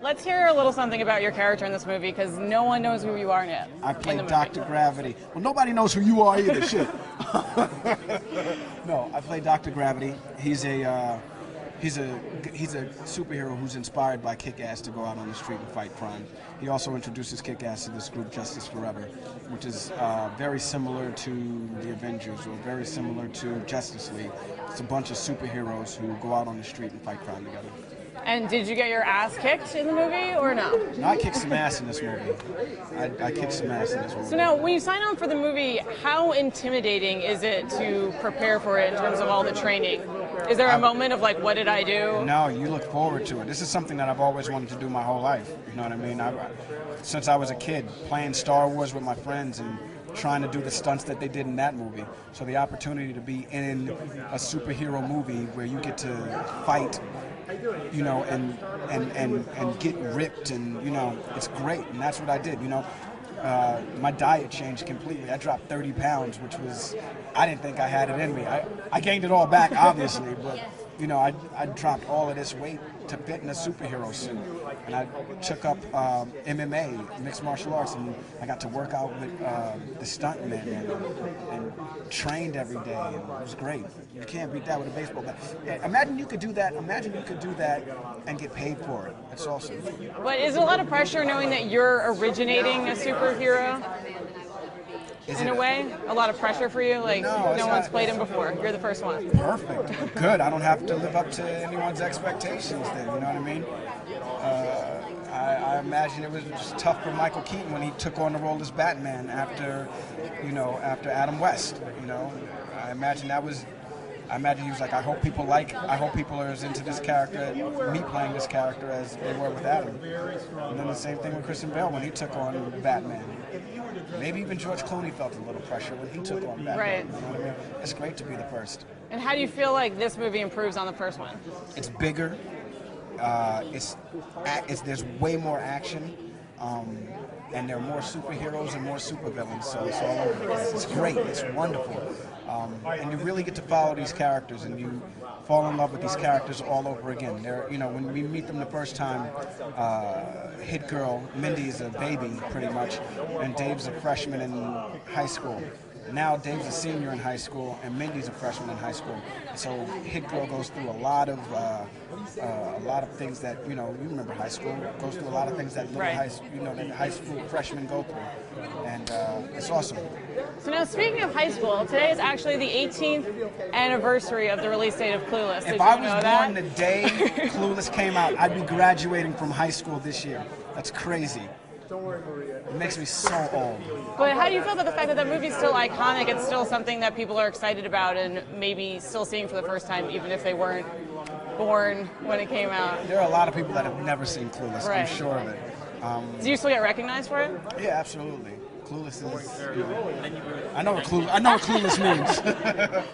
Let's hear a little something about your character in this movie, because no one knows who you are yet. I play Dr. Gravity. Well, nobody knows who you are either, shit. No, I play Dr. Gravity. He's a superhero who's inspired by Kick-Ass to go out on the street and fight crime. He also introduces Kick-Ass to this group, Justice Forever, which is very similar to the Avengers or very similar to Justice League. It's a bunch of superheroes who go out on the street and fight crime together. And did you get your ass kicked in the movie, or no? No, I kicked some ass in this movie. I kicked some ass in this movie. So now, when you sign on for the movie, how intimidating is it to prepare for it in terms of all the training? Is there a moment of like, what did I do? No, you look forward to it. This is something that I've always wanted to do my whole life. You know what I mean? Since I was a kid, playing Star Wars with my friends and trying to do the stunts that they did in that movie. So the opportunity to be in a superhero movie where you get to fight, you know, and get ripped, and you know, it's great, and that's what I did. You know, my diet changed completely. I dropped 30 pounds, which was, I didn't think I had it in me. I gained it all back, obviously, but you know, I dropped all of this weight to fit in a superhero suit, and I took up MMA, mixed martial arts, and I got to work out with the stuntmen and trained every day, and it was great. You can't beat that with a baseball bat. Yeah, imagine you could do that. Imagine you could do that and get paid for it. It's awesome. But is it a lot of pressure knowing that you're originating a superhero? In a way, a lot of pressure for you? Like, no one's played him before. You're the first one. Perfect. Good. I don't have to live up to anyone's expectations then, you know what I mean? I imagine it was just tough for Michael Keaton when he took on the role as Batman after, you know, after Adam West, you know? I imagine he was like, I hope people are as into this character, me playing this character, as they were with Adam. And then the same thing with Christian Bale when he took on Batman. Maybe even George Clooney felt a little pressure when he took on Batman. Right. You know what I mean? It's great to be the first. And how do you feel like this movie improves on the first one? It's bigger. There's way more action. And there are more superheroes and more supervillains, so it's all over the place. It's great, it's wonderful. And you really get to follow these characters, and you fall in love with these characters all over again. They're, you know, when we meet them the first time, Hit Girl, Mindy's a baby, pretty much, and Dave's a freshman in high school. Now Dave's a senior in high school, and Mindy's a freshman in high school. So Hit Girl goes through a lot of things that, you know, you remember high school, goes through a lot of things that that high school freshmen go through, and it's awesome. So now, speaking of high school, today is actually the 18th anniversary of the release date of Clueless. If I was born the day Clueless came out, I'd be graduating from high school this year. That's crazy. Don't worry, Maria. It makes me so old. But how do you feel about the fact that that movie's still iconic? It's still something that people are excited about and maybe still seeing for the first time, even if they weren't born when it came out? There are a lot of people that have never seen Clueless, right. I'm sure of it. Do you still get recognized for it? Yeah, absolutely. Clueless is, you know, I know what Clueless means.